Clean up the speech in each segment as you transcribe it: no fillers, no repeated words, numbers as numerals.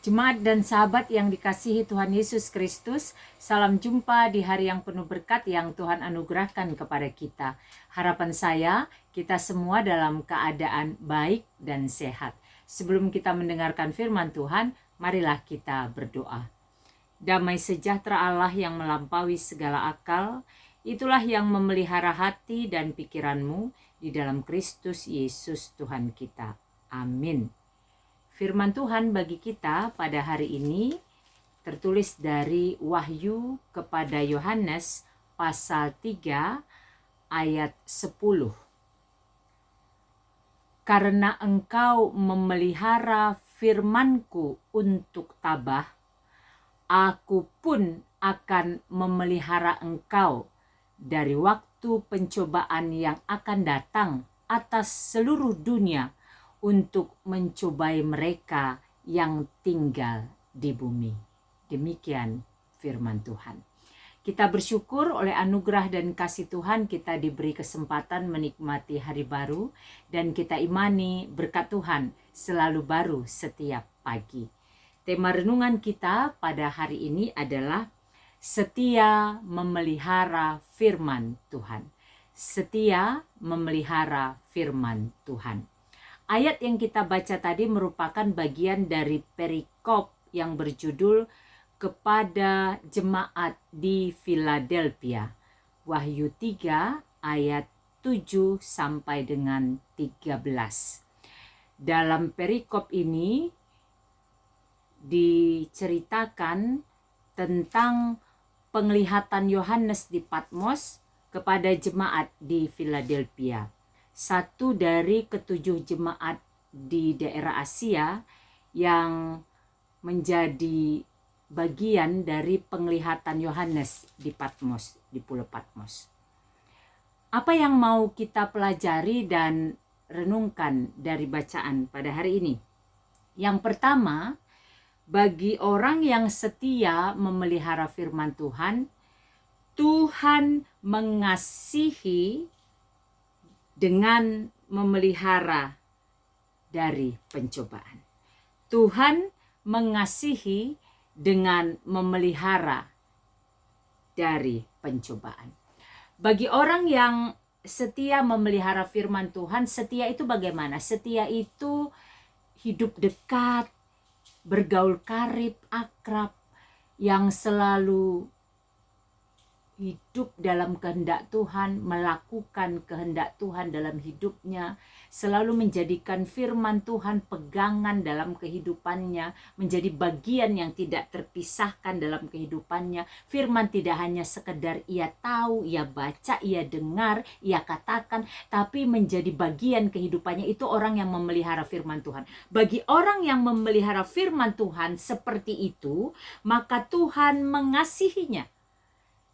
Jemaat dan sahabat yang dikasihi Tuhan Yesus Kristus, salam jumpa di hari yang penuh berkat yang Tuhan anugerahkan kepada kita. Harapan saya, kita semua dalam keadaan baik dan sehat. Sebelum kita mendengarkan firman Tuhan, marilah kita berdoa. Damai sejahtera Allah yang melampaui segala akal, itulah yang memelihara hati dan pikiranmu di dalam Kristus Yesus Tuhan kita. Amin. Firman Tuhan bagi kita pada hari ini tertulis dari Wahyu kepada Yohanes pasal 3 ayat 10. Karena engkau memelihara firman-Ku untuk tabah, Aku pun akan memelihara engkau dari waktu pencobaan yang akan datang atas seluruh dunia untuk mencobai mereka yang tinggal di bumi. Demikian firman Tuhan. Kita bersyukur oleh anugerah dan kasih Tuhan kita diberi kesempatan menikmati hari baru, dan kita imani berkat Tuhan selalu baru setiap pagi. Tema renungan kita pada hari ini adalah setia memelihara firman Tuhan. Setia memelihara firman Tuhan. Ayat yang kita baca tadi merupakan bagian dari perikop yang berjudul kepada jemaat di Philadelphia. Wahyu 3 ayat 7 sampai dengan 13. Dalam perikop ini diceritakan tentang penglihatan Yohanes di Patmos kepada jemaat di Philadelphia. Satu dari ketujuh jemaat di daerah Asia yang menjadi bagian dari penglihatan Yohanes di Patmos, di Pulau Patmos. Apa yang mau kita pelajari dan renungkan dari bacaan pada hari ini? Yang pertama, bagi orang yang setia memelihara firman Tuhan, Tuhan mengasihi dengan memelihara dari pencobaan. Tuhan mengasihi dengan memelihara dari pencobaan. Bagi orang yang setia memelihara firman Tuhan, setia itu bagaimana? Setia itu hidup dekat, bergaul karib, akrab, yang selalu hidup dalam kehendak Tuhan, melakukan kehendak Tuhan dalam hidupnya, selalu menjadikan firman Tuhan pegangan dalam kehidupannya, menjadi bagian yang tidak terpisahkan dalam kehidupannya. Firman tidak hanya sekedar ia tahu, ia baca, ia dengar, ia katakan, tapi menjadi bagian kehidupannya. Itu orang yang memelihara firman Tuhan. Bagi orang yang memelihara firman Tuhan seperti itu, maka Tuhan mengasihinya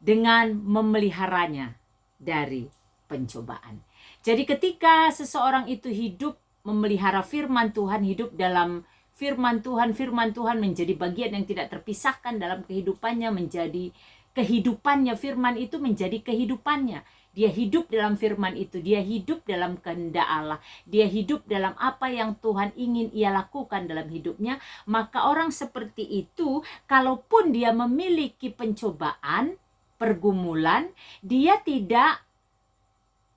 dengan memeliharanya dari pencobaan. Jadi ketika seseorang itu hidup memelihara firman Tuhan, hidup dalam firman Tuhan menjadi bagian yang tidak terpisahkan dalam kehidupannya, menjadi kehidupannya, firman itu menjadi kehidupannya. Dia hidup dalam firman itu, dia hidup dalam kehendak Allah, dia hidup dalam apa yang Tuhan ingin ia lakukan dalam hidupnya. Maka orang seperti itu, kalaupun dia memiliki pencobaan, pergumulan, dia tidak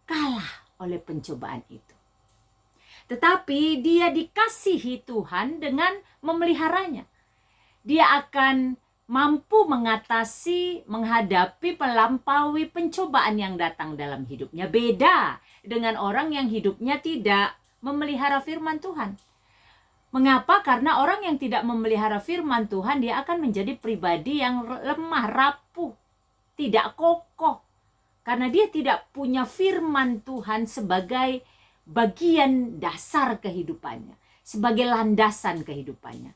kalah oleh pencobaan itu. Tetapi dia dikasihi Tuhan dengan memeliharanya. Dia akan mampu mengatasi, menghadapi, melampaui pencobaan yang datang dalam hidupnya. Beda dengan orang yang hidupnya tidak memelihara firman Tuhan. Mengapa? Karena orang yang tidak memelihara firman Tuhan, dia akan menjadi pribadi yang lemah, rapuh, tidak kokoh, karena dia tidak punya firman Tuhan sebagai bagian dasar kehidupannya, sebagai landasan kehidupannya.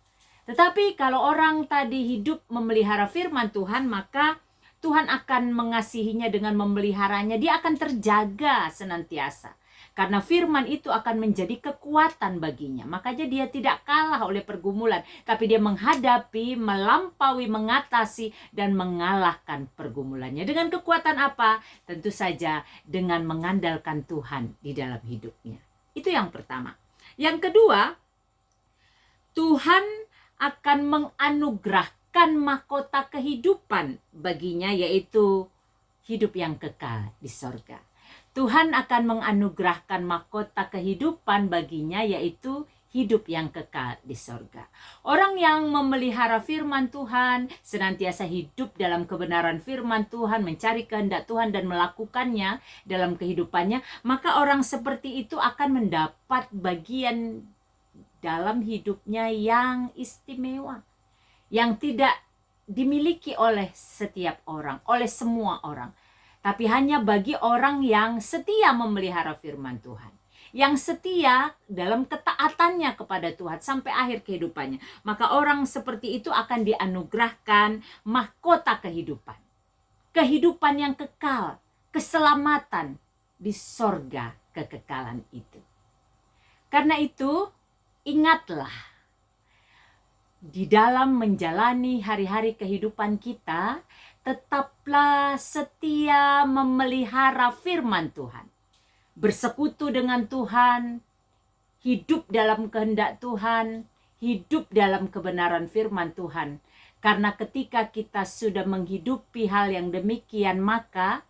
Tetapi kalau orang tadi hidup memelihara firman Tuhan, maka Tuhan akan mengasihinya dengan memeliharanya. Dia akan terjaga senantiasa, karena firman itu akan menjadi kekuatan baginya. Makanya dia tidak kalah oleh pergumulan, tapi dia menghadapi, melampaui, mengatasi, dan mengalahkan pergumulannya. Dengan kekuatan apa? Tentu saja dengan mengandalkan Tuhan di dalam hidupnya. Itu yang pertama. Yang kedua, Tuhan akan menganugerahkan mahkota kehidupan baginya, yaitu hidup yang kekal di sorga. Tuhan akan menganugerahkan mahkota kehidupan baginya, yaitu hidup yang kekal di sorga. Orang yang memelihara firman Tuhan, senantiasa hidup dalam kebenaran firman Tuhan, mencari kehendak Tuhan dan melakukannya dalam kehidupannya, maka orang seperti itu akan mendapat bagian dalam hidupnya yang istimewa, yang tidak dimiliki oleh setiap orang, oleh semua orang, tapi hanya bagi orang yang setia memelihara firman Tuhan, yang setia dalam ketaatannya kepada Tuhan sampai akhir kehidupannya. Maka orang seperti itu akan dianugerahkan mahkota kehidupan. Kehidupan yang kekal, keselamatan di sorga kekekalan itu. Karena itu, ingatlah, di dalam menjalani hari-hari kehidupan kita, tetaplah setia memelihara firman Tuhan. Bersekutu dengan Tuhan, hidup dalam kehendak Tuhan, hidup dalam kebenaran firman Tuhan. Karena ketika kita sudah menghidupi hal yang demikian, maka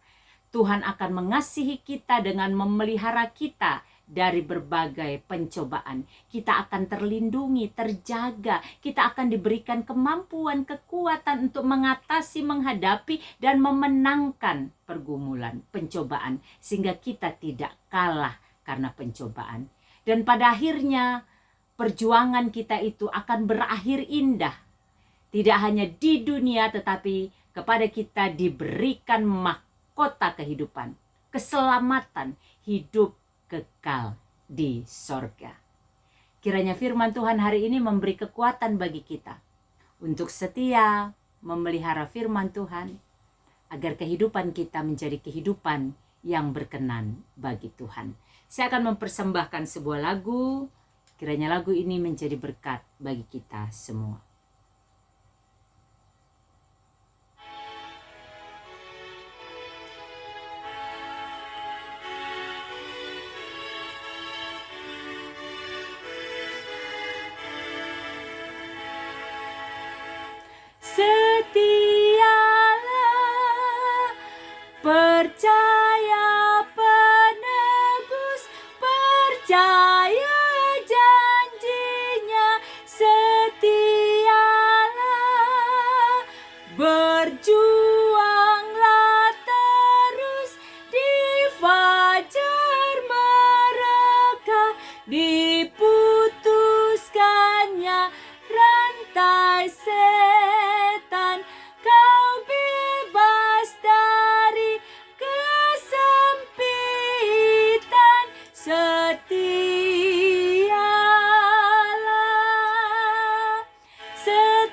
Tuhan akan mengasihi kita dengan memelihara kita dari berbagai pencobaan. Kita akan terlindungi, terjaga. Kita akan diberikan kemampuan, kekuatan untuk mengatasi, menghadapi, dan memenangkan pergumulan, pencobaan. Sehingga kita tidak kalah karena pencobaan. Dan pada akhirnya, perjuangan kita itu akan berakhir indah. Tidak hanya di dunia, tetapi kepada kita diberikan mahkota kehidupan, keselamatan, hidup kekal di sorga. Kiranya firman Tuhan hari ini memberi kekuatan bagi kita untuk setia memelihara firman Tuhan, agar kehidupan kita menjadi kehidupan yang berkenan bagi Tuhan. Saya akan mempersembahkan sebuah lagu, kiranya lagu ini menjadi berkat bagi kita semua. Setialah, percaya penebus, percaya janjinya. Setialah, berjuanglah terus di fajar mereka, diputuskannya rantai setan, kau bebas dari kesempitan. Setialah, setialah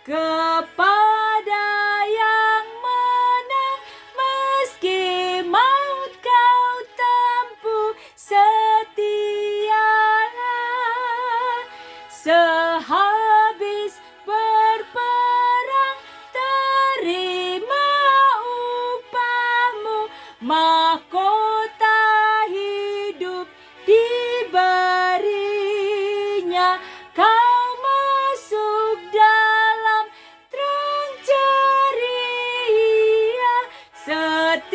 kepada yang menang, meski maut kau tempuh. Setialah, sehabis berperang terima upahmu, mahkota hidup diberinya, kau masuk dalam terang ceria. Setialah.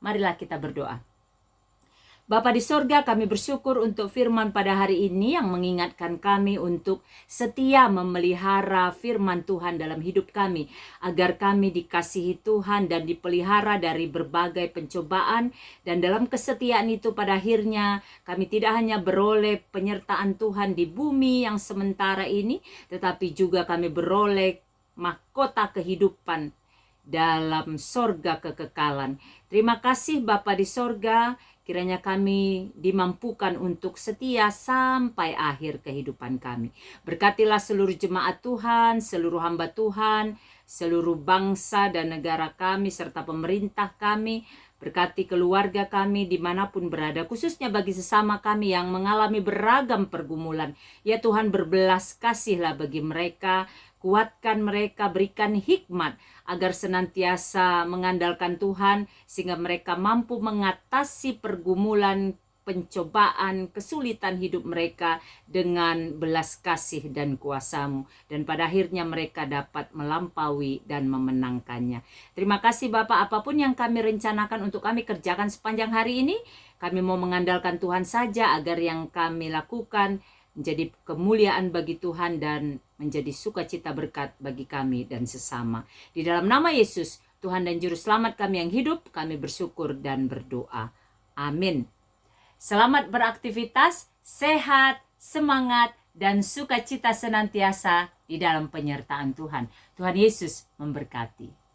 Marilah kita berdoa. Bapa di sorga, kami bersyukur untuk firman pada hari ini yang mengingatkan kami untuk setia memelihara firman Tuhan dalam hidup kami, agar kami dikasihi Tuhan dan dipelihara dari berbagai pencobaan. Dan dalam kesetiaan itu pada akhirnya kami tidak hanya beroleh penyertaan Tuhan di bumi yang sementara ini, tetapi juga kami beroleh mahkota kehidupan dalam sorga kekekalan. Terima kasih Bapa di sorga, kiranya kami dimampukan untuk setia sampai akhir kehidupan kami. Berkatilah seluruh jemaat Tuhan, seluruh hamba Tuhan, seluruh bangsa dan negara kami, serta pemerintah kami. Berkati keluarga kami dimanapun berada, khususnya bagi sesama kami yang mengalami beragam pergumulan. Ya Tuhan, berbelas kasihlah bagi mereka. Kuatkan mereka, berikan hikmat agar senantiasa mengandalkan Tuhan, sehingga mereka mampu mengatasi pergumulan, pencobaan, kesulitan hidup mereka dengan belas kasih dan kuasa-Mu. Dan pada akhirnya mereka dapat melampaui dan memenangkannya. Terima kasih Bapak, apapun yang kami rencanakan untuk kami kerjakan sepanjang hari ini, kami mau mengandalkan Tuhan saja agar yang kami lakukan menjadi kemuliaan bagi Tuhan dan menjadi sukacita berkat bagi kami dan sesama. Di dalam nama Yesus, Tuhan dan Juru Selamat kami yang hidup, kami bersyukur dan berdoa. Amin. Selamat beraktivitas, sehat, semangat, dan sukacita senantiasa di dalam penyertaan Tuhan. Tuhan Yesus memberkati.